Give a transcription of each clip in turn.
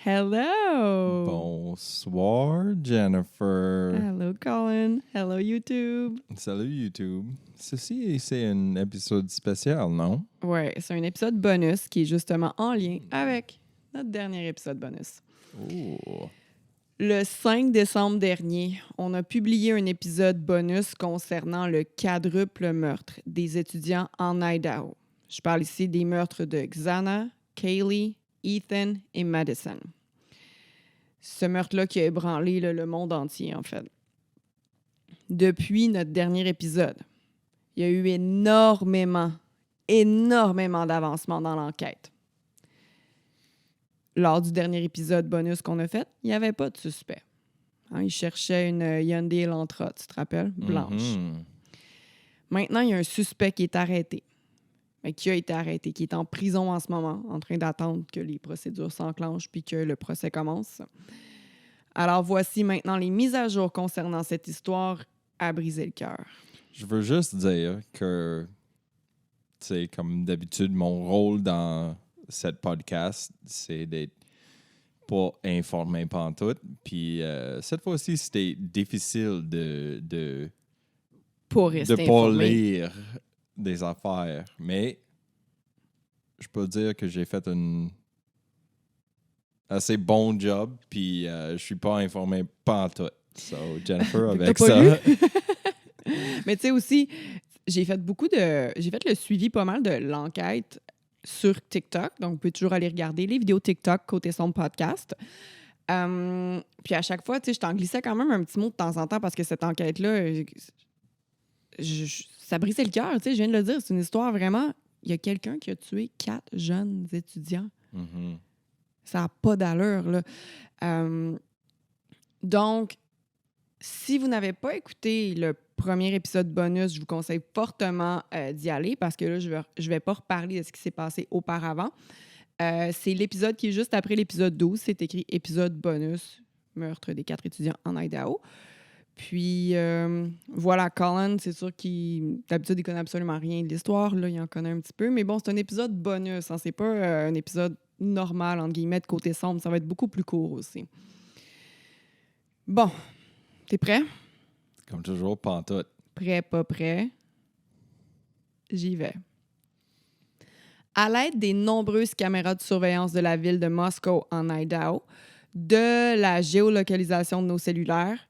Hello! Bonsoir, Jennifer. Hello, Colin. Hello, YouTube. Salut, YouTube. Ceci, c'est un épisode spécial, non? Ouais, c'est un épisode bonus qui est justement en lien avec notre dernier épisode bonus. Oh. Le 5 décembre dernier, on a publié un épisode bonus concernant le quadruple meurtre des étudiants en Idaho. Je parle ici des meurtres de Xana, Kaylee, Ethan et Madison. Ce meurtre-là qui a ébranlé le monde entier, en fait. Depuis notre dernier épisode, il y a eu énormément d'avancement dans l'enquête. Lors du dernier épisode bonus qu'on a fait, il n'y avait pas de suspect. Hein, ils cherchaient une Hyundai Elantra, tu te rappelles? Blanche. Mhm. Maintenant, il y a un suspect qui est arrêté. Mais qui a été arrêté, qui est en prison en ce moment, en train d'attendre que les procédures s'enclenchent puis que le procès commence. Alors, voici maintenant les mises à jour concernant cette histoire à briser le cœur. Je veux juste dire que, tu sais, comme d'habitude, mon rôle dans cette podcast, c'est d'être pas informé pantoute. Puis cette fois-ci, c'était difficile de Pour rester pas informé. lire des affaires. Mais je peux dire que j'ai fait un assez bon job, puis je suis pas informé pantoute. So, Jennifer, avec T'as pas ça... lu? Mais tu sais aussi, j'ai fait le suivi pas mal de l'enquête sur TikTok. Donc, vous pouvez toujours aller regarder les vidéos TikTok côté son podcast. Puis à chaque fois, tu sais, je t'en glissais quand même un petit mot de temps en temps parce que cette enquête-là, ça brisait le cœur, tu sais, je viens de le dire. C'est une histoire vraiment... Il y a quelqu'un qui a tué 4 jeunes étudiants. Mhm. Ça n'a pas d'allure, là. Donc, si vous n'avez pas écouté le premier épisode bonus, je vous conseille fortement d'y aller parce que là, je vais pas reparler de ce qui s'est passé auparavant. C'est l'épisode qui est juste après l'épisode 12. C'est écrit épisode bonus, meurtre des 4 étudiants en Idaho. Puis, voilà, Colin, c'est sûr qu'il, d'habitude, il connaît absolument rien de l'histoire. Là, il en connaît un petit peu. Mais bon, c'est un épisode bonus. Hein, c'est pas un épisode normal, entre guillemets, de côté sombre. Ça va être beaucoup plus court aussi. Bon, t'es prêt? Comme toujours, pantoute. Prêt, pas prêt? J'y vais. À l'aide des nombreuses caméras de surveillance de la ville de Moscow en Idaho, de la géolocalisation de nos cellulaires,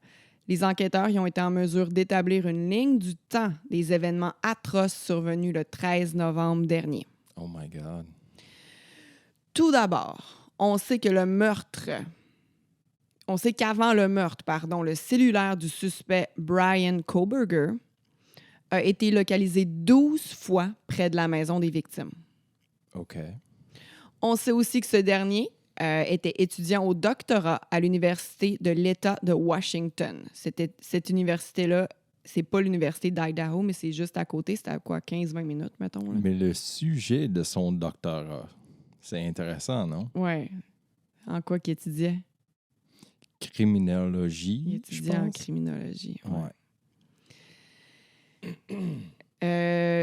les enquêteurs y ont été en mesure d'établir une ligne du temps des événements atroces survenus le 13 novembre dernier. Oh my God. Tout d'abord, on sait qu'avant le meurtre, le cellulaire du suspect Brian Koberger a été localisé 12 fois près de la maison des victimes. OK. On sait aussi que ce dernier était étudiant au doctorat à l'Université de l'État de Washington. Cette université-là, c'est pas l'Université d'Idaho, mais c'est juste à côté. C'était à quoi, 15-20 minutes, mettons? Là? Mais le sujet de son doctorat, c'est intéressant, non? Ouais. En quoi qu'il étudiait? Criminologie, Il je étudiait en pense. criminologie. Ouais.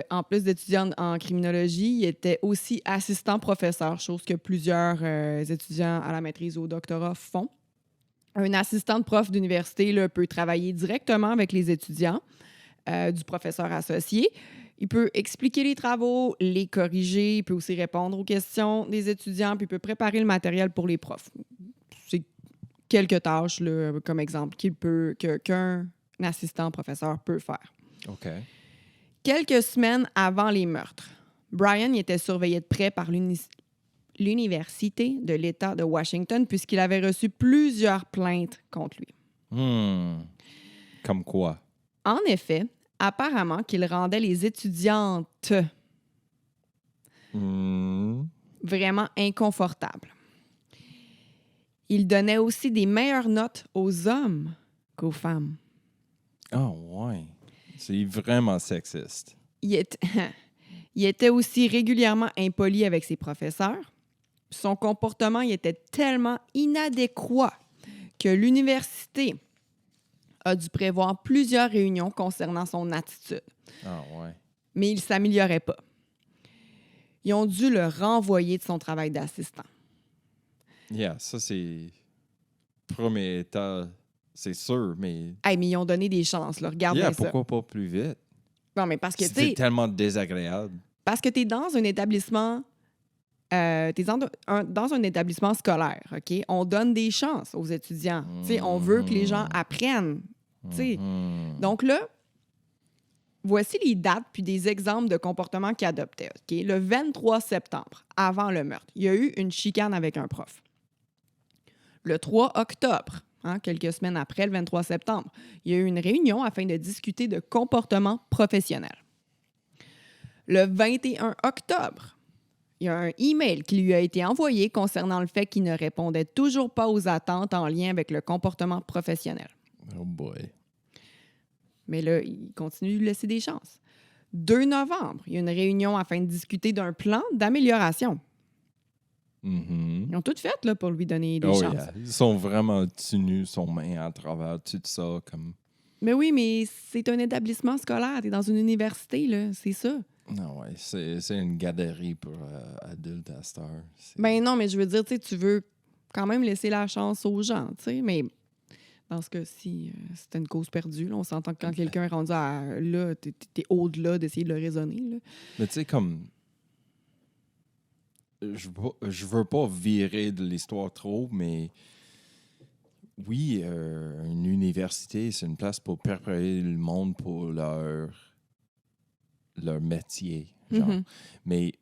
En plus d'étudiant en criminologie, il était aussi assistant professeur, chose que plusieurs étudiants à la maîtrise ou au doctorat font. Un assistant de prof d'université là, peut travailler directement avec les étudiants du professeur associé. Il peut expliquer les travaux, les corriger, il peut aussi répondre aux questions des étudiants, puis il peut préparer le matériel pour les profs. C'est quelques tâches, là, comme exemple, qu'un assistant professeur peut faire. OK. Quelques semaines avant les meurtres, Brian y était surveillé de près par l'Université de l'État de Washington puisqu'il avait reçu plusieurs plaintes contre lui. Comme quoi? En effet, apparemment qu'il rendait les étudiantes vraiment inconfortables. Il donnait aussi des meilleures notes aux hommes qu'aux femmes. Oh, ouais. C'est vraiment sexiste. Il était aussi régulièrement impoli avec ses professeurs. Son comportement il était tellement inadéquat que l'université a dû prévoir plusieurs réunions concernant son attitude. Ah, ouais. Mais il ne s'améliorait pas. Ils ont dû le renvoyer de son travail d'assistant. Yeah, ça, c'est... Premier état, c'est sûr, mais... Hey, mais ils ont donné des chances, là. Regarde bien ça. Pourquoi pas plus vite? Non, mais parce que, tu C'était sais, tellement désagréable. parce que tu es dans un établissement... t'es dans un établissement scolaire, OK? On donne des chances aux étudiants. Tu sais, on veut que les gens apprennent. Tu sais. Donc là, voici les dates puis des exemples de comportements qu'ils adoptaient. OK? Le 23 septembre, avant le meurtre, il y a eu une chicane avec un prof. Le 3 octobre, quelques semaines après le 23 septembre, il y a eu une réunion afin de discuter de comportement professionnel. Le 21 octobre, il y a un email qui lui a été envoyé concernant le fait qu'il ne répondait toujours pas aux attentes en lien avec le comportement professionnel. Oh boy. Mais là, il continue de lui laisser des chances. 2 novembre, il y a une réunion afin de discuter d'un plan d'amélioration. Ils ont tout fait là, pour lui donner des chances. Yeah. Ils sont vraiment tenus son main à travers tout ça. Comme... Mais oui, mais c'est un établissement scolaire. Tu es dans une université, là. C'est ça. Non, ouais, c'est une garderie pour adultes à cette heure. Ben non, mais je veux dire, tu veux quand même laisser la chance aux gens, tu sais. Mais dans ce cas-ci, c'était une cause perdue. Là. On s'entend que quand quelqu'un est rendu à là, t'es au-delà d'essayer de le raisonner. Là. Mais tu sais, comme... Je veux pas virer de l'histoire trop, mais oui, une université, c'est une place pour préparer le monde pour leur métier. Genre. Mm-hmm. Mais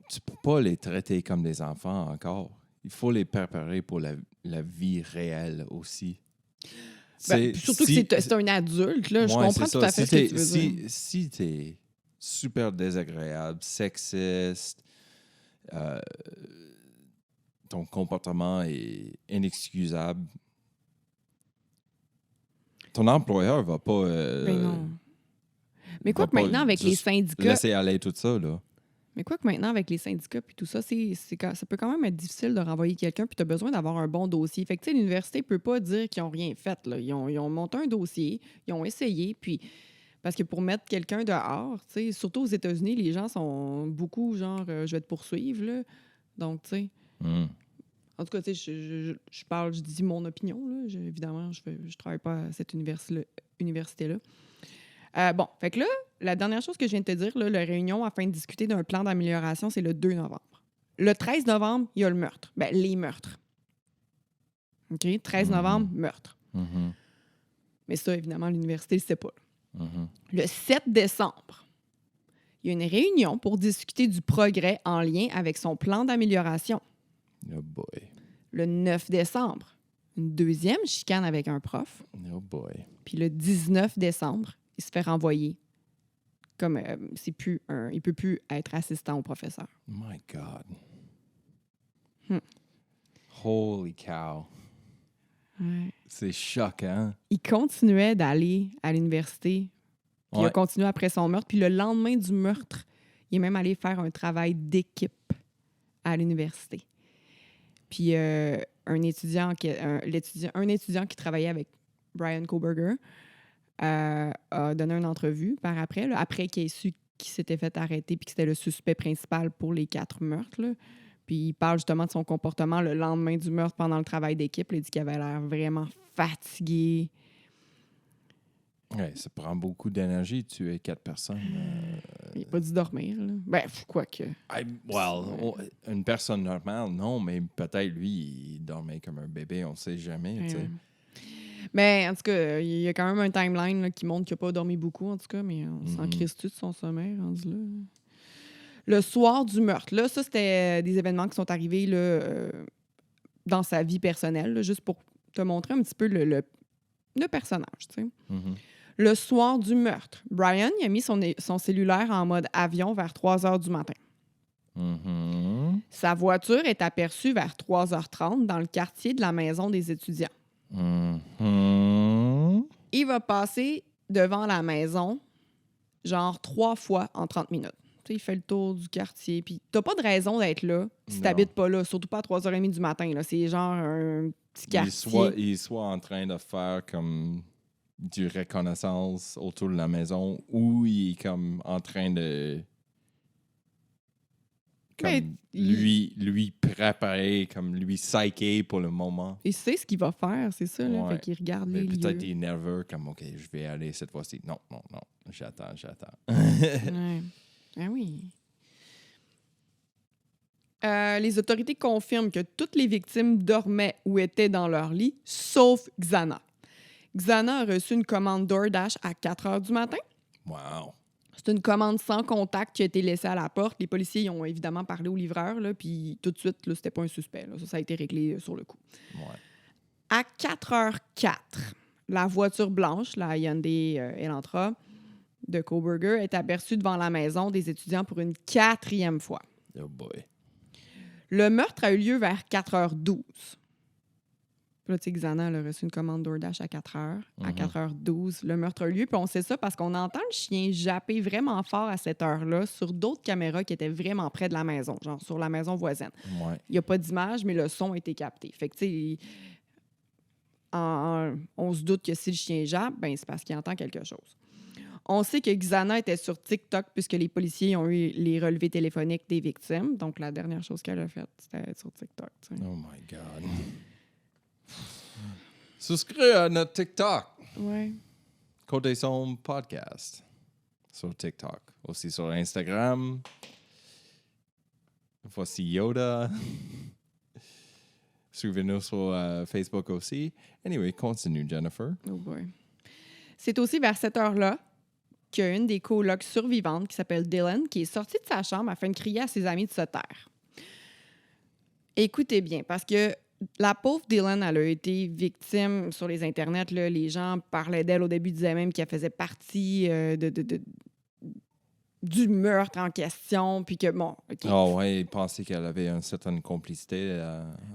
tu peux pas les traiter comme des enfants encore. Il faut les préparer pour la vie réelle aussi. Ben, surtout que c'est un adulte. Là. Je comprends tout à fait ce que tu veux dire. Si tu es super désagréable, sexiste, ton comportement est inexcusable, ton employeur va pas... Ben non. Mais quoi que maintenant, avec les syndicats... Laisser aller tout ça, là. Mais quoi que maintenant, avec les syndicats puis tout ça, ça peut quand même être difficile de renvoyer quelqu'un puis tu as besoin d'avoir un bon dossier. Fait que, tu sais, l'université peut pas dire qu'ils ont rien fait, là. Ils ont monté un dossier, ils ont essayé, puis... Parce que pour mettre quelqu'un dehors, tu sais, surtout aux États-Unis, les gens sont beaucoup genre, je vais te poursuivre, là. Donc, tu sais... En tout cas, tu sais, je dis mon opinion, là. Évidemment, je travaille pas à cette université-là. Bon, fait que là, la dernière chose que je viens de te dire, là, la réunion afin de discuter d'un plan d'amélioration, c'est le 2 novembre. Le 13 novembre, il y a le meurtre. Ben, les meurtres. OK? 13 novembre, meurtre. Mais ça, évidemment, l'université ne le sait pas. Le 7 décembre, il y a une réunion pour discuter du progrès en lien avec son plan d'amélioration. Oh boy. Le 9 décembre, une deuxième chicane avec un prof. Oh boy. Puis le 19 décembre, il se fait renvoyer. Comme il peut plus être assistant au professeur. My God. Holy cow. Ouais. C'est choquant. Il continuait d'aller à l'université. Puis il a continué après son meurtre. Puis le lendemain du meurtre, il est même allé faire un travail d'équipe à l'université. Puis un étudiant qui travaillait avec Brian Kohberger a donné une entrevue par après, là, après qu'il ait su qu'il s'était fait arrêter puis que c'était le suspect principal pour les 4 meurtres. Là. Puis il parle justement de son comportement le lendemain du meurtre pendant le travail d'équipe. Il dit qu'il avait l'air vraiment fatigué. Ouais, ça prend beaucoup d'énergie de tuer 4 personnes. Il n'a pas dû dormir. Là. Ben, quoi que... Une personne normale, non, mais peut-être lui, il dormait comme un bébé, on ne sait jamais. Mais en tout cas, il y a quand même un timeline là, qui montre qu'il n'a pas dormi beaucoup, en tout cas, mais on s'en crisse-tu de son sommeil, rendu là. Le soir du meurtre, là, ça, c'était des événements qui sont arrivés là, dans sa vie personnelle, là, juste pour te montrer un petit peu le personnage, tu sais. Le soir du meurtre, Brian il a mis son cellulaire en mode avion vers 3 heures du matin. Sa voiture est aperçue vers 3h30 dans le quartier de la maison des étudiants. Il va passer devant la maison genre 3 fois en 30 minutes. T'sais, il fait le tour du quartier. Puis t'as pas de raison d'être là si t'habites pas là, surtout pas à 3h30 du matin. Là. C'est genre un petit quartier. Il est soit en train de faire comme du reconnaissance autour de la maison ou il est comme en train de Comme lui préparer, comme lui psycher pour le moment. Il sait ce qu'il va faire, c'est ça. Là. Ouais. Fait qu'il regarde Mais les peut-être lieux. il est nerveux, comme OK, je vais aller cette fois-ci. Non. J'attends. Ouais. Ah oui. Les autorités confirment que toutes les victimes dormaient ou étaient dans leur lit, sauf Xana. Xana a reçu une commande DoorDash à 4 heures du matin. Wow. C'est une commande sans contact qui a été laissée à la porte. Les policiers ont évidemment parlé au livreur, là, puis tout de suite, là, c'était pas un suspect. Là. Ça a été réglé sur le coup. Ouais. À 4h04, la voiture blanche, la Hyundai Elantra de Kohberger, est aperçue devant la maison des étudiants pour une 4e fois. Oh boy. Le meurtre a eu lieu vers 4h12. Puis là, tu sais, Xana elle a reçu une commande DoorDash à 4h. À 4h12, le meurtre a eu lieu. Puis on sait ça parce qu'on entend le chien japper vraiment fort à cette heure-là sur d'autres caméras qui étaient vraiment près de la maison, genre sur la maison voisine. Ouais. Il n'y a pas d'image, mais le son a été capté. Fait que, tu sais, on se doute que si le chien jappe, ben, c'est parce qu'il entend quelque chose. On sait que Xana était sur TikTok puisque les policiers ont eu les relevés téléphoniques des victimes. Donc, la dernière chose qu'elle a faite, c'était être sur TikTok. Tu sais. Oh my God. Souscris à notre TikTok. Ouais. Côté son podcast. Sur TikTok. Aussi sur Instagram. Voici Yoda. Suivez-nous sur Facebook aussi. Anyway, continue, Jennifer. Oh boy. C'est aussi vers cette heure-là qu'il y a une des colocs survivantes qui s'appelle Dylan qui est sortie de sa chambre afin de crier à ses amis de se taire. Écoutez bien, parce que la pauvre Dylan, elle a été victime sur les internets. Là, les gens parlaient d'elle au début, disaient même qu'elle faisait partie du meurtre en question, puis que, bon... Okay. Oh ouais, il pensait qu'elle avait une certaine complicité.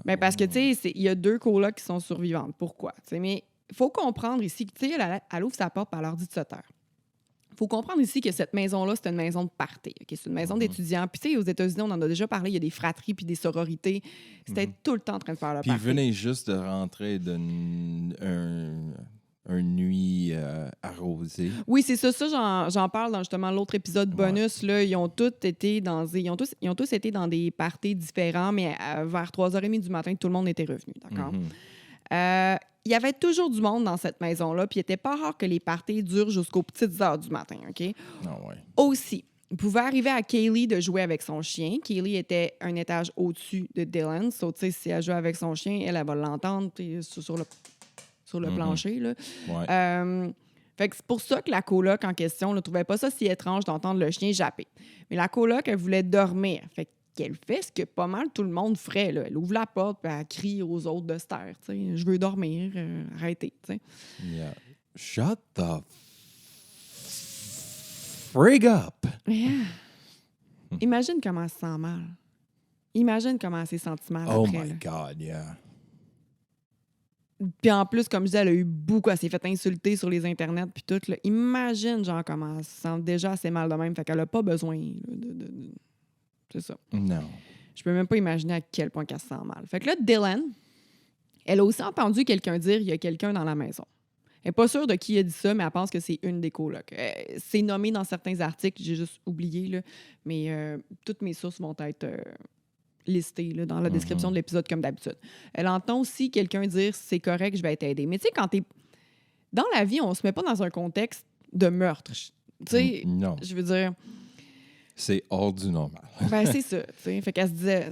Ben parce que, tu sais, il y a 2 colocs qui sont survivantes. Pourquoi? T'sais, mais il faut comprendre ici que, tu sais, elle ouvre sa porte et elle leur dit de se taire. Il faut comprendre ici que cette maison-là, c'est une maison de party. Okay? C'est une maison d'étudiants. Puis, tu sais, aux États-Unis, on en a déjà parlé, il y a des fratries puis des sororités. C'était tout le temps en train de faire le Puis party. il venait juste de rentrer d'une nuit arrosée. Oui, c'est ça. Ça, j'en parle dans justement l'autre épisode bonus. Là, ils ont tous été dans des parties différents, mais vers 3h30 du matin, tout le monde était revenu. D'accord? Il y avait toujours du monde dans cette maison-là, puis il n'était pas rare que les parties durent jusqu'aux petites heures du matin. OK? Ah ouais. Aussi, il pouvait arriver à Kaylee de jouer avec son chien. Kaylee était un étage au-dessus de Dylan. So, tu sais, si elle joue avec son chien, elle va l'entendre sur le plancher. Là. Ouais. Fait que c'est pour ça que la coloc en question ne trouvait pas ça si étrange d'entendre le chien japper. Mais la coloc, elle voulait dormir. Fait qu'elle fait ce que pas mal tout le monde ferait. Là. Elle ouvre la porte et elle crie aux autres de se taire. T'sais. Je veux dormir, arrêtez. T'sais. Yeah. Shut the frig up! Yeah. Imagine comment elle se sent mal. Imagine comment elle s'est sentie mal Oh après. my Là. God, yeah. Puis en plus, comme je disais, elle a eu beaucoup. Elle s'est fait insulter sur les internets puis tout. Là. Imagine, genre, comment elle se sent déjà assez mal de même. Fait qu'elle a pas besoin de... C'est ça. Non. Je peux même pas imaginer à quel point elle se sent mal. Fait que là, Dylan, elle a aussi entendu quelqu'un dire « il y a quelqu'un dans la maison ». Elle n'est pas sûre de qui a dit ça, mais elle pense que c'est une des colocs. C'est nommé dans certains articles, j'ai juste oublié, là, mais toutes mes sources vont être listées là, dans la description de l'épisode comme d'habitude. Elle entend aussi quelqu'un dire « c'est correct, je vais t'aider ». Mais tu sais, quand t'es... Dans la vie, on se met pas dans un contexte de meurtre. Tu sais, non. je veux dire... C'est hors du normal. Ben, c'est ça. T'sais. Fait qu'elle se disait...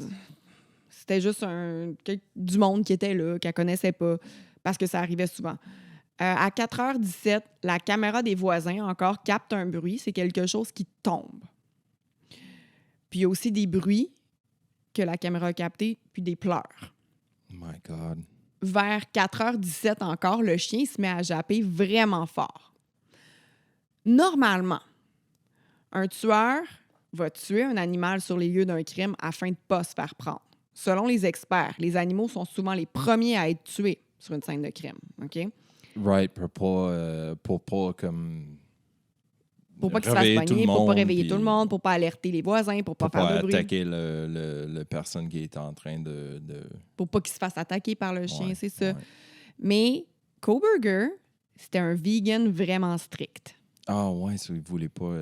C'était juste du monde qui était là, qu'elle connaissait pas, parce que ça arrivait souvent. À 4h17, la caméra des voisins encore capte un bruit. C'est quelque chose qui tombe. Puis il y a aussi des bruits que la caméra a captés, puis des pleurs. My God. Vers 4h17 encore, le chien se met à japper vraiment fort. Normalement, un tueur va tuer un animal sur les lieux d'un crime afin de ne pas se faire prendre. Selon les experts, les animaux sont souvent les premiers à être tués sur une scène de crime. OK? Right, pour pas comme... Pour pas qu'il se fasse pogner, pour pas réveiller tout le monde, pour pas alerter les voisins, pour pas faire de bruit. Pour pas attaquer le personne qui est en train de... Pour pas qu'il se fasse attaquer par le chien, c'est ça. Ouais. Mais Kohberger, c'était un vegan vraiment strict. Ah ouais, ça, il voulait pas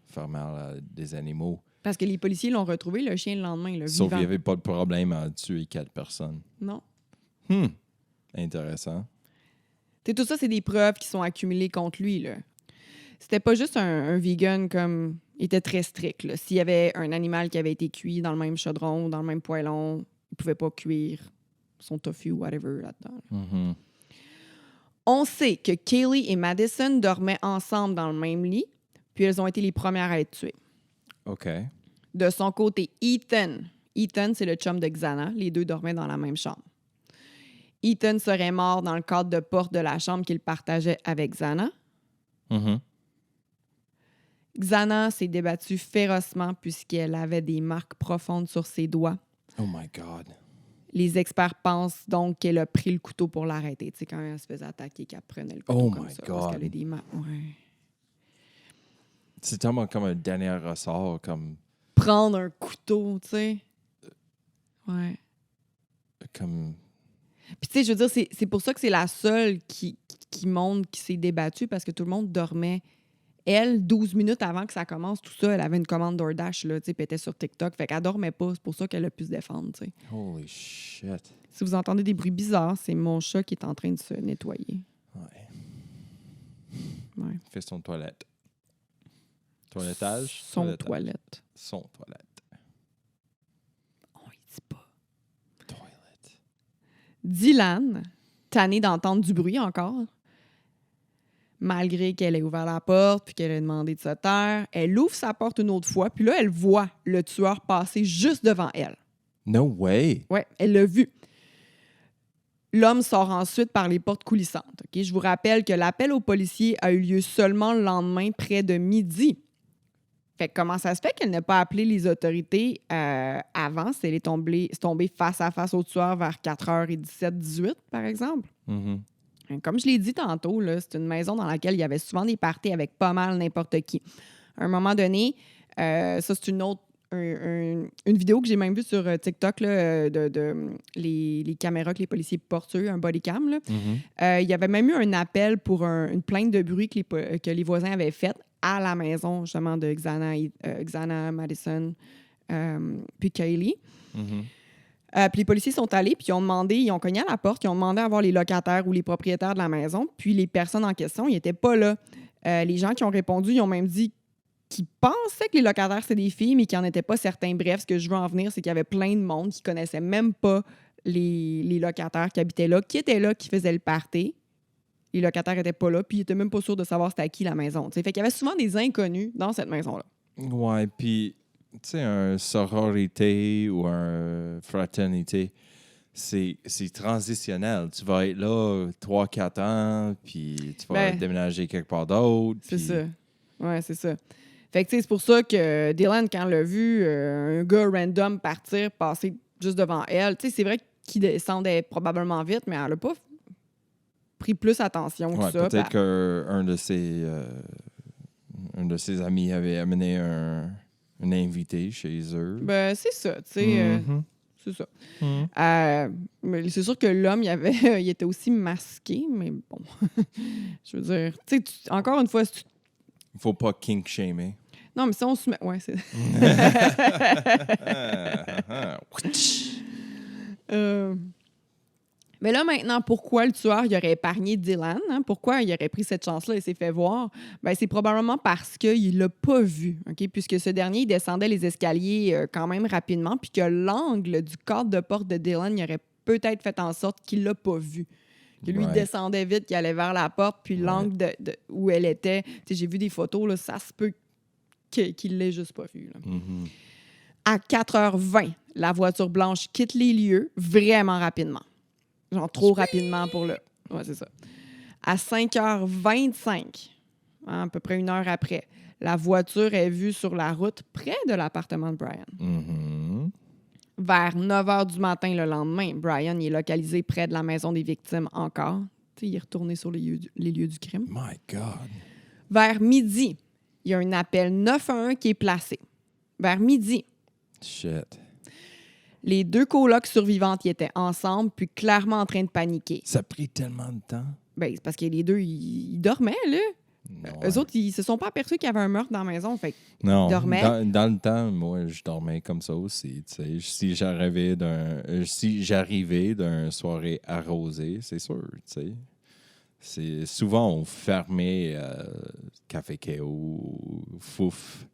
faire mal à des animaux. Parce que les policiers l'ont retrouvé, le chien, le lendemain, là, Sauf vivant. qu'il n'y avait pas de problème à tuer 4 personnes. Non. Intéressant. T'sais, tout ça, c'est des preuves qui sont accumulées contre lui, là. C'était pas juste un vegan comme... Il était très strict, là. S'il y avait un animal qui avait été cuit dans le même chaudron, dans le même poêlon, il pouvait pas cuire son tofu, whatever, là-dedans. Mhm. On sait que Kaylee et Madison dormaient ensemble dans le même lit, puis elles ont été les premières à être tuées. OK. De son côté, Ethan, c'est le chum de Xana. Les deux dormaient dans la même chambre. Ethan serait mort dans le cadre de porte de la chambre qu'il partageait avec Xana. Mhm. Xana s'est débattue férocement puisqu'elle avait des marques profondes sur ses doigts. Oh my God. Les experts pensent donc qu'elle a pris le couteau pour l'arrêter. Tu sais, quand elle se faisait attaquer, qu'elle prenait le couteau Oh comme my ça. God. Parce qu'elle a des marques. Ouais. C'est tellement comme un dernier ressort, comme... Prendre un couteau, tu sais. Ouais. comme... Puis, tu sais, je veux dire, c'est pour ça que c'est la seule qui montre qui s'est débattue parce que tout le monde dormait. Elle, 12 minutes avant que ça commence, tout ça, elle avait une commande DoorDash, là, tu sais, puis elle était sur TikTok. Fait qu'elle dormait pas. C'est pour ça qu'elle a pu se défendre, tu sais. Holy shit. Si vous entendez des bruits bizarres, c'est mon chat qui est en train de se nettoyer. Ouais. Fais son toilette. Toilettage? Son Toilettage. toilette. Son toilette. On y dit pas. Toilette. Dylan, tannée d'entendre du bruit encore, malgré qu'elle ait ouvert la porte puis qu'elle ait demandé de se taire, elle ouvre sa porte une autre fois, puis là, elle voit le tueur passer juste devant elle. No way. Ouais, elle l'a vu. L'homme sort ensuite par les portes coulissantes. Okay? Je vous rappelle que l'appel aux policiers a eu lieu seulement le lendemain, près de midi. Fait que comment ça se fait qu'elle n'a pas appelé les autorités avant? Si elle est tombée face à face au tueur vers 4h17, 18, par exemple? Mhm. Comme je l'ai dit tantôt, là, c'est une maison dans laquelle il y avait souvent des parties avec pas mal n'importe qui. À un moment donné, ça, c'est une autre une vidéo que j'ai même vue sur TikTok là, de les caméras que les policiers portent sur eux, un body cam. Là. Mhm. Il y avait même eu un appel pour une plainte de bruit que les voisins avaient faite à la maison, justement, de Xana, Madison, puis Kaylee. Mhm. Puis les policiers sont allés, puis ils ont cogné à la porte, ils ont demandé à voir les locataires ou les propriétaires de la maison, puis les personnes en question, ils n'étaient pas là. Les gens qui ont répondu, ils ont même dit qu'ils pensaient que les locataires, c'était des filles, mais qu'ils n'en étaient pas certains. Bref, ce que je veux en venir, c'est qu'il y avait plein de monde qui ne connaissait même pas les locataires qui habitaient là, qui étaient là, qui faisaient le party. Les locataires n'étaient pas là, puis ils n'étaient même pas sûrs de savoir c'était à qui la maison. T'sais. Fait qu'il y avait souvent des inconnus dans cette maison-là. Ouais, puis, tu sais, un sororité ou un fraternité, c'est transitionnel. Tu vas être là 3-4 ans, puis tu vas déménager quelque part d'autre. C'est puis... ça. Ouais, c'est ça. Fait que, tu sais, c'est pour ça que Dylan, quand elle l'a vu, un gars random partir, passer juste devant elle, tu sais, c'est vrai qu'il descendait probablement vite, mais elle n'a pas pris plus attention que ça. Peut-être qu'un de ses amis avait amené un invité chez eux. Ben, c'est ça, tu sais. C'est ça. Mais c'est sûr que l'homme, il était aussi masqué, mais bon. Je veux dire, tu sais, encore une fois, si tu... Il faut pas kink-shamer. Non, mais si on se met... Ouais, c'est... Mais là, maintenant, pourquoi le tueur il aurait épargné Dylan? Hein? Pourquoi il aurait pris cette chance-là et s'est fait voir? Ben, c'est probablement parce qu'il ne l'a pas vu, okay? Puisque ce dernier il descendait les escaliers quand même rapidement, puis que l'angle du cadre de porte de Dylan il aurait peut-être fait en sorte qu'il ne l'a pas vu. Que lui, il descendait vite, qu'il allait vers la porte, puis l'angle où elle était... J'ai vu des photos, là, ça se peut qu'il ne l'ait juste pas vu. Là. Mm-hmm. À 4h20, la voiture blanche quitte les lieux vraiment rapidement. Genre trop rapidement pour le... Ouais, c'est ça. À 5h25, à peu près 1 heure après, la voiture est vue sur la route près de l'appartement de Brian. Mm-hmm. Vers 9h du matin le lendemain, Brian est localisé près de la maison des victimes encore. T'sais, il est retourné sur les lieux du crime. My God. Vers midi, il y a un appel 911 qui est placé. Vers midi. Shit. Les 2 colocs survivantes y étaient ensemble, puis clairement en train de paniquer. Ça a pris tellement de temps. Ben, c'est parce que les deux, ils dormaient, là. Eux autres, ils se sont pas aperçus qu'il y avait un meurtre dans la maison. Fait Non, dormaient. dans le temps, moi, je dormais comme ça aussi. Tu sais. Si j'arrivais d'une soirée arrosée, c'est sûr. Tu sais. C'est souvent on fermait Café K.O., Fouf,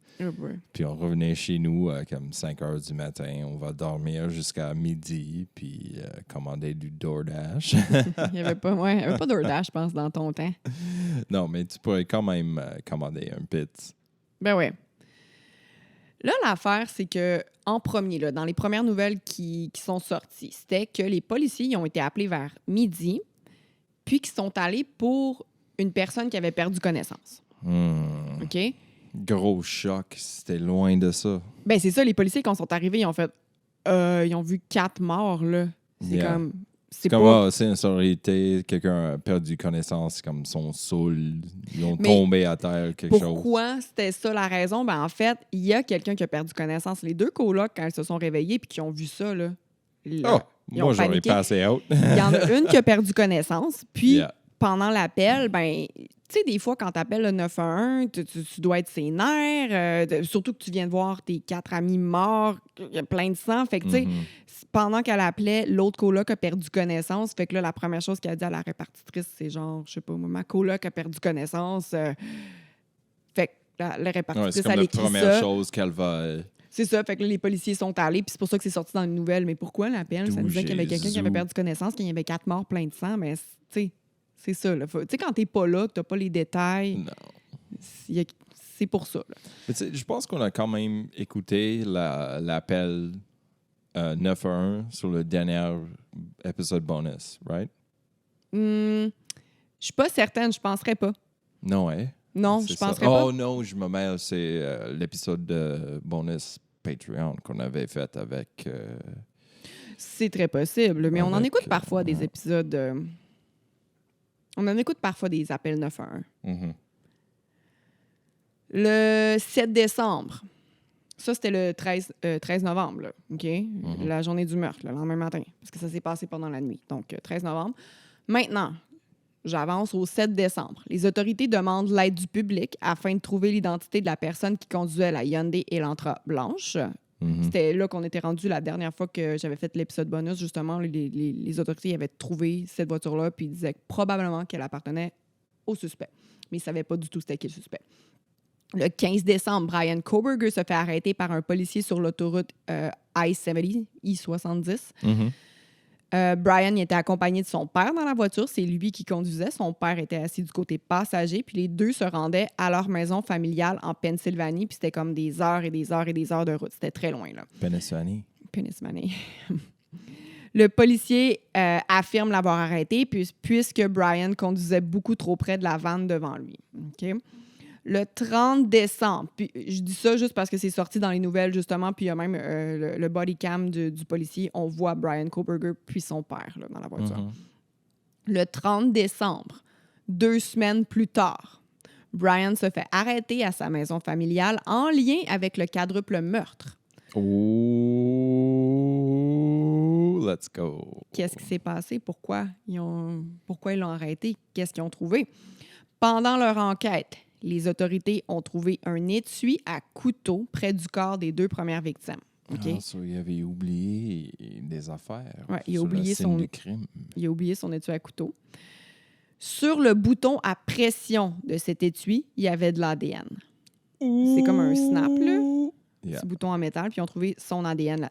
puis on revenait chez nous à comme 5 heures du matin. On va dormir jusqu'à midi, puis commander du DoorDash. Il n'y avait pas DoorDash, je pense, dans ton temps. Non, mais tu pourrais quand même commander un pizza. Ben ouais. Là, l'affaire, c'est que en premier, là, dans les premières nouvelles qui sont sorties, c'était que les policiers ils ont été appelés vers midi, puis qu'ils sont allés pour une personne qui avait perdu connaissance. OK? Gros choc, c'était loin de ça. Ben c'est ça, les policiers, quand ils sont arrivés, ils ont fait... ils ont vu 4 morts, là. C'est comme... C'est comme pas... ça aurait été quelqu'un a perdu connaissance, comme son saoul, ils ont tombé à terre, quelque chose. Pourquoi c'était ça la raison? Ben en fait, il y a quelqu'un qui a perdu connaissance. Les 2 colocs, quand ils se sont réveillés puis qui ont vu ça, là... Moi, j'aurais passé out. Il y en a une qui a perdu connaissance, puis pendant l'appel, ben, tu sais, des fois, quand tu appelles le 911, tu dois être ses nerfs, surtout que tu viens de voir tes 4 amis morts, il y a plein de sang. Fait que, tu sais, pendant qu'elle appelait, l'autre coloc a perdu connaissance. Fait que là, la première chose qu'elle a dit à la répartitrice, c'est genre, je sais pas, ma coloc a perdu connaissance. Fait que la répartitrice, c'est comme elle la écrit première ça. chose qu'elle va... C'est ça, fait que là, les policiers sont allés, puis c'est pour ça que c'est sorti dans les nouvelles. Mais pourquoi l'appel? Ça disait qu'il y avait quelqu'un qui avait perdu connaissance, qu'il y avait 4 morts plein de sang, mais tu sais, c'est ça. Tu sais, quand t'es pas là, que t'as pas les détails, c'est pour ça. Mais je pense qu'on a quand même écouté l'appel 911 sur le dernier épisode bonus, right? Je suis pas certaine, je penserais pas. Non, hein? Non, je penserais pas. Oh non, je me mêle, c'est l'épisode de bonus Patreon qu'on avait fait avec... C'est très possible, mais on en écoute parfois des épisodes... On en écoute parfois des appels 911. Le 7 décembre, ça c'était le 13 novembre, là, OK? La journée du meurtre, le lendemain matin, parce que ça s'est passé pendant la nuit. Donc, 13 novembre. Maintenant, j'avance au 7 décembre. Les autorités demandent l'aide du public afin de trouver l'identité de la personne qui conduisait la Hyundai Elantra blanche. C'était là qu'on était rendu la dernière fois que j'avais fait l'épisode bonus. Justement, les autorités avaient trouvé cette voiture-là puis ils disaient probablement qu'elle appartenait au suspect. Mais ils ne savaient pas du tout c'était qui le suspect. Le 15 décembre, Brian Kohberger se fait arrêter par un policier sur l'autoroute I-70, I-70. Brian était accompagné de son père dans la voiture. C'est lui qui conduisait. Son père était assis du côté passager. Puis les deux se rendaient à leur maison familiale en Pennsylvanie. Puis c'était comme des heures et des heures et des heures de route. C'était très loin, là. Pennsylvanie. Le policier affirme l'avoir arrêté puisque Brian conduisait beaucoup trop près de la vanne devant lui. OK? Le 30 décembre, puis je dis ça juste parce que c'est sorti dans les nouvelles, justement, puis il y a même le body cam du policier. On voit Brian Kohberger puis son père là, dans la voiture. Le 30 décembre, 2 semaines plus tard, Brian se fait arrêter à sa maison familiale en lien avec le quadruple meurtre. Oh, let's go. Qu'est-ce qui s'est passé? Pourquoi ils l'ont arrêté? Qu'est-ce qu'ils ont trouvé? Pendant leur enquête, les autorités ont trouvé un étui à couteau près du corps des 2 premières victimes. Okay? Ah, ça, il avait oublié des affaires. Ouais, il a oublié du crime. Il a oublié son étui à couteau. Sur le bouton à pression de cet étui, il y avait de l'ADN. C'est comme un snap, là. Petit bouton en métal, puis ils ont trouvé son ADN.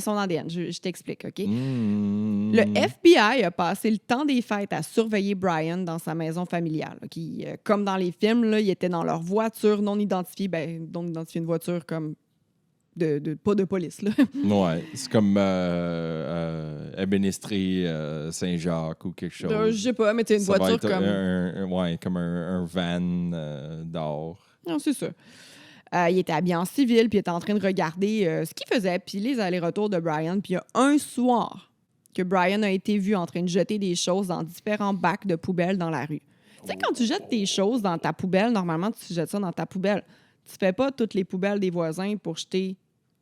Son ADN, je t'explique, OK? Le FBI a passé le temps des fêtes à surveiller Brian dans sa maison familiale. Qui, comme dans les films, là, ils étaient dans leur voiture non identifiée. Non identifiée, une voiture comme pas de police. Là. Ouais, c'est comme Ébénisterie Saint-Jacques ou quelque chose. Je sais pas, mais tu une voiture comme... comme un van d'or. Non, c'est ça. Il était habillé en civil, puis il était en train de regarder ce qu'il faisait, puis les allers-retours de Brian. Puis il y a un soir que Brian a été vu en train de jeter des choses dans différents bacs de poubelle dans la rue. Tu sais, quand tu jettes tes choses dans ta poubelle, normalement, tu jettes ça dans ta poubelle. Tu fais pas toutes les poubelles des voisins pour jeter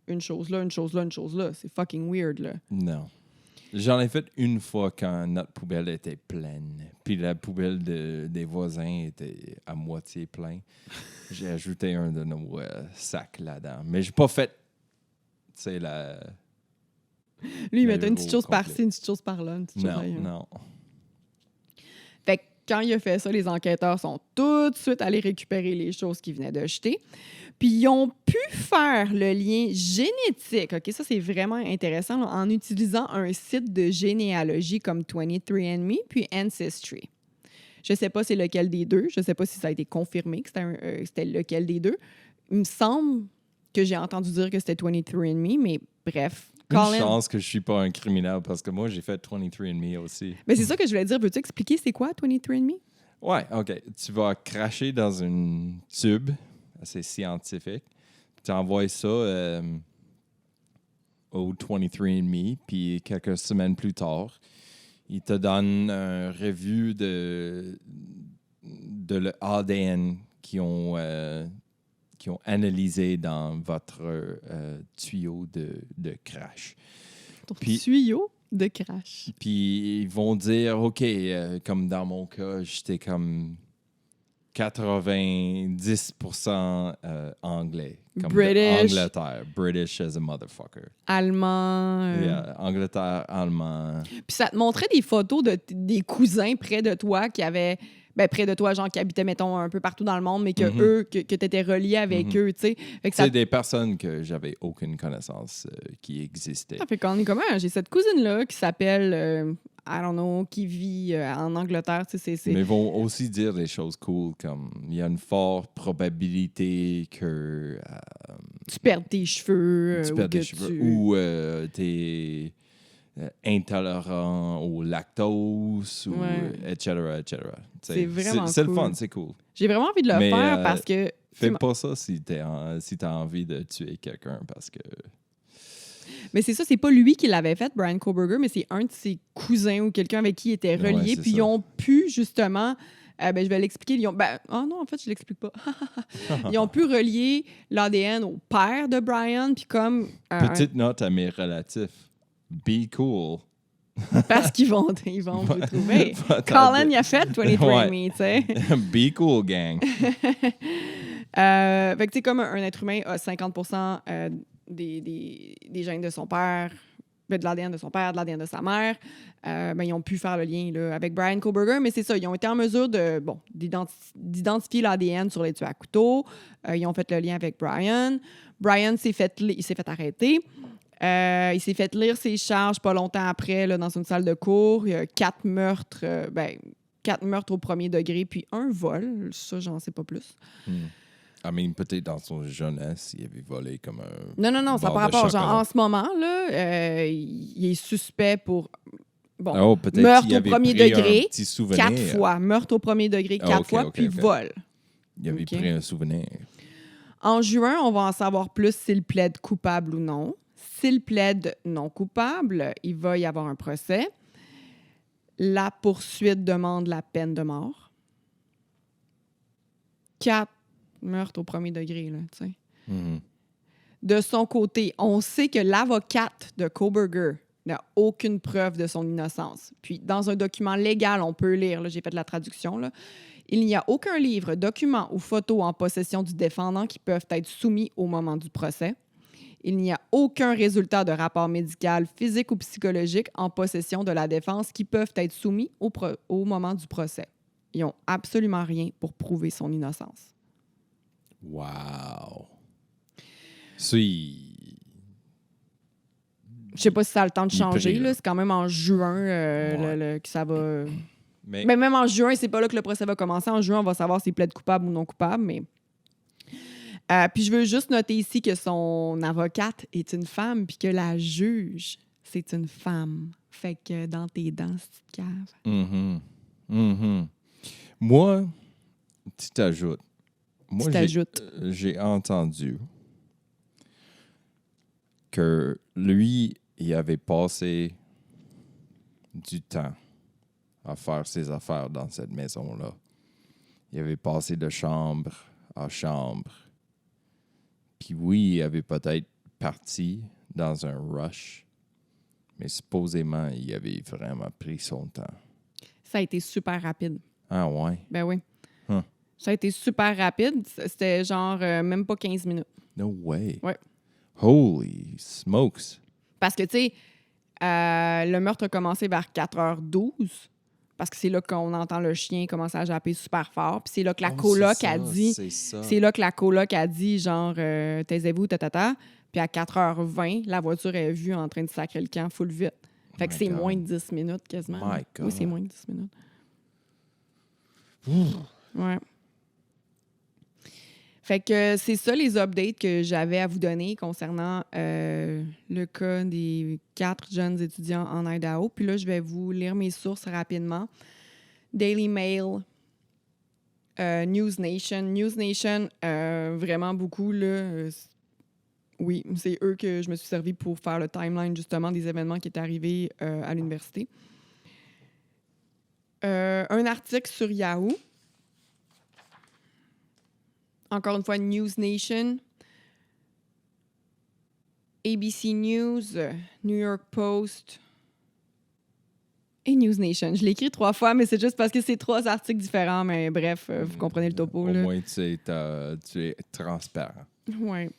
une chose là, une chose là, une chose là. C'est fucking weird, là. Non. J'en ai fait une fois quand notre poubelle était pleine. Puis la poubelle des voisins était à moitié pleine. J'ai ajouté un de nos sacs là-dedans. Mais j'ai pas fait, tu sais, Lui, il le mettait une petite héros chose par-ci, complet. une petite chose par-là, une petite chose Non, ailleurs. non. Fait que quand il a fait ça, les enquêteurs sont tout de suite allés récupérer les choses qu'il venait de jeter. Puis ils ont pu faire le lien génétique. OK, ça, c'est vraiment intéressant là, en utilisant un site de généalogie comme 23andMe puis Ancestry. Je ne sais pas c'est lequel des deux. Je ne sais pas si ça a été confirmé que c'était lequel des deux. Il me semble que j'ai entendu dire que c'était 23andMe, mais bref. Une chance que je suis pas un criminel parce que moi, j'ai fait 23andMe aussi. Mais c'est ça que je voulais dire. Veux-tu expliquer c'est quoi 23andMe? Ouais, OK. Tu vas cracher dans une tube assez scientifique. Tu envoies ça au 23andMe, puis quelques semaines plus tard, il te donne un revue de l'ADN qu'ils ont analysé dans votre tuyau de crash. Ton Puis- tuyau de crash. Puis ils vont dire, OK, comme dans mon cas, j'étais comme 90% anglais. Comme British. Angleterre. British as a motherfucker. Allemand. Yeah, Angleterre, allemand. Puis ça te montrait des photos des cousins près de toi qui avaient. Ben, près de toi, genre qui habitaient, mettons, un peu partout dans le monde, mais que Mhm. eux, que tu étais relié avec eux, tu sais. Fait que ça, C'est des personnes que j'avais aucune connaissance qui existaient. ça fait qu'on est comment? J'ai cette cousine-là qui s'appelle, I don't know, qui vit en Angleterre, tu sais. Mais ils vont aussi dire des choses cool comme il y a une forte probabilité que Tu perds tes cheveux. tu ou perds des que cheveux tu- ou tu es intolérant au lactose, ou, Ouais. etc., etc. C'est vraiment C'est le cool. fun, c'est cool. J'ai vraiment envie de le Mais, faire parce que. Fais tu sais, pas ça si t'as envie de tuer quelqu'un parce que... Mais c'est ça, c'est pas lui qui l'avait fait, Brian Koberger, mais c'est un de ses cousins ou quelqu'un avec qui il était Ouais, relié. c'est Puis ça. ils ont pu justement. Ben, je vais l'expliquer. Oh non, en fait, je l'explique pas. Ils ont pu relier l'ADN au père de Brian, puis comme. Petite note à mes relatifs. Be cool. Parce qu'ils vont vous trouver. Va Colin, il a fait 23andMe, Ouais. tu sais. Be cool, gang. Fait que, tu sais, comme un être humain a 50% des gènes de son père, de l'ADN de son père, de l'ADN de sa mère, ben, ils ont pu faire le lien là, avec Brian Koberger, mais c'est ça, ils ont été en mesure d'identifier l'ADN sur les tueurs à couteau. Ils ont fait le lien avec Brian. Brian il s'est fait arrêter. Il s'est fait lire ses charges pas longtemps après là, dans une salle de cours. Il y a 4 meurtres, 4 meurtres au premier degré, puis un vol. Ça, j'en sais pas plus. I mean, peut-être dans son jeunesse, il avait volé comme un... Non, ça n'a pas barre de rapport. Genre, chocolat. en ce moment, là, il est suspect pour Oh, peut-être meurtre qu'il au avait premier pris degré, un petit souvenir. 4 fois. Meurtre au premier degré, 4 ok, fois, ok, puis ok. vol. Il avait Ok. pris un souvenir. En juin, on va en savoir plus s'il plaide coupable ou non. S'il plaide non coupable, il va y avoir un procès. La poursuite demande la peine de mort. 4 meurtres au premier degré, là, tu sais. Mhm. De son côté, on sait que l'avocate de Koberger n'a aucune preuve de son innocence. Puis, dans un document légal, on peut lire, là, j'ai fait de la traduction, là, il n'y a aucun livre, document ou photo en possession du défendant qui peuvent être soumis au moment du procès. Il n'y a aucun résultat de rapport médical, physique ou psychologique en possession de la défense qui peuvent être soumis au moment du procès. Ils n'ont absolument rien pour prouver son innocence. Wow. Si... Je sais pas si ça a le temps de Il changer. prie, là. Là. C'est quand même en juin Ouais. que ça va... Mais Mais même en juin, c'est pas là que le procès va commencer. En juin, on va savoir s'il plaide coupable ou non coupable. Mais puis je veux juste noter ici que son avocate est une femme puis que la juge, c'est une femme. Fait que dans tes dents, petite cave. Mhm. Mhm. Moi, tu t'ajoutes. Moi, Tu t'ajoutes. j'ai entendu que lui, il avait passé du temps à faire ses affaires dans cette maison-là. Il avait passé de chambre à chambre. Puis oui, il avait peut-être parti dans un rush, Mais supposément, il avait vraiment pris son temps. Ça a été super rapide. Ah ouais? Ben oui. Huh. Ça a été super rapide. C'était genre même pas 15 minutes. No way. Ouais. Holy smokes. Parce que, tu sais, le meurtre a commencé vers 4h12. Parce que c'est là qu'on entend le chien commencer à japper super fort. Puis c'est là que la coloc a dit... C'est ça. C'est là que la coloc a dit, genre, taisez-vous, tatata. Puis à 4h20, la voiture est vue en train de sacrer le camp full vite. Fait que My c'est God. moins de 10 minutes quasiment. My God. Oui, c'est moins de 10 minutes. Ouais. Fait que c'est ça les updates que j'avais à vous donner concernant le cas des 4 jeunes étudiants en Idaho. Puis là, je vais vous lire mes sources rapidement. Daily Mail, News Nation. News Nation, vraiment beaucoup, là. Oui, c'est eux que je me suis servi pour faire le timeline, justement, des événements qui étaient arrivés à l'université. Un article sur Yahoo. Encore une fois, News Nation. ABC News, New York Post et News Nation. Je l'ai écrit 3 fois, mais c'est juste parce que c'est 3 articles différents. Mais bref, vous comprenez le topo. Au là. moins, tu es transparent. Ouais.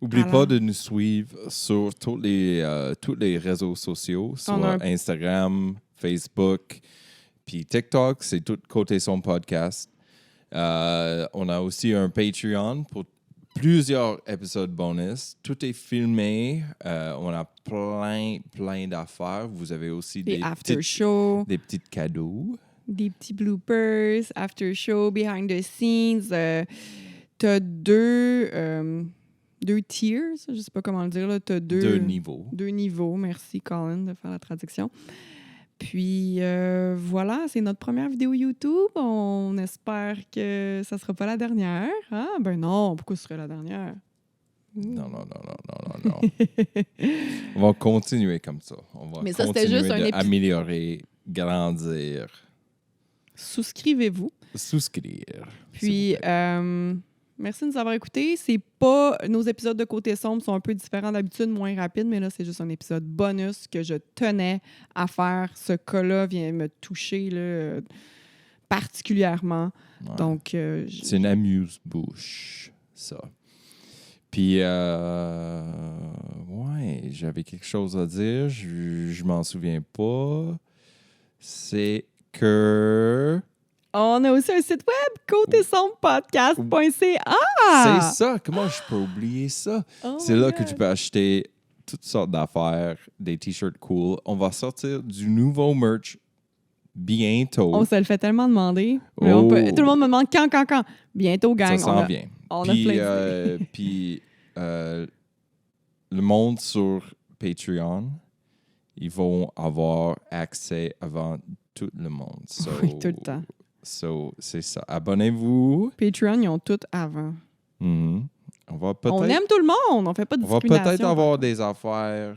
Oublie Alors? pas de nous suivre sur tous les réseaux sociaux, sur On a un- Instagram, Facebook, puis TikTok, c'est tout côté son podcast. On a aussi un Patreon pour plusieurs épisodes bonus. Tout est filmé. On a plein d'affaires. Vous avez aussi Des after show, des petits cadeaux. des petits bloopers, after show, behind the scenes. T'as 2 tiers, je sais pas comment le dire. Là. T'as 2 niveaux. 2 niveaux. Merci, Colin, de faire la traduction. Puis voilà, c'est notre première vidéo YouTube. On espère que ça sera pas la dernière. Ah, ben non, pourquoi ce serait la dernière? Non. On va continuer comme ça. On va Mais ça, c'était juste un améliorer, grandir, Souscrivez-vous. souscrire. Puis, merci de nous avoir écoutés. C'est pas... Nos épisodes de Côté Sombre sont un peu différents d'habitude, moins rapides, mais là, c'est juste un épisode bonus que je tenais à faire. Ce cas-là vient me toucher là, particulièrement. Ouais. Donc, c'est une amuse-bouche, ça. Puis, ouais, j'avais quelque chose à dire. Je m'en souviens pas. C'est que... on a aussi un site web, côtesombrepodcast.ca. C'est ça. Comment je peux oublier ça? Oh c'est my là God. que tu peux acheter toutes sortes d'affaires, des t-shirts cool. On va sortir du nouveau merch bientôt. On se le fait tellement demander. Mais Oh. tout le monde me demande quand. Bientôt, gang. Ça s'en vient. On Puis, a plein d'idées. puis le monde sur Patreon, ils vont avoir accès avant tout le monde. So, Oui, tout le temps. So, c'est ça. Abonnez-vous. Patreon, ils ont tout avant. Mhm. On On aime tout le monde. On fait pas de on va discrimination. peut-être avoir des affaires.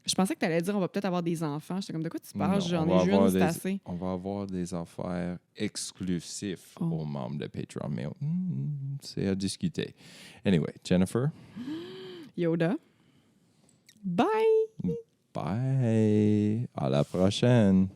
Je pensais que tu allais dire on va peut-être avoir des enfants. J'étais comme, de quoi tu parles? Non, J'en on va ai juste avoir c'est assez. On va avoir des affaires exclusives Oh. aux membres de Patreon. Mais c'est à discuter. Anyway, Jennifer. Yoda. Bye! Bye. À la prochaine.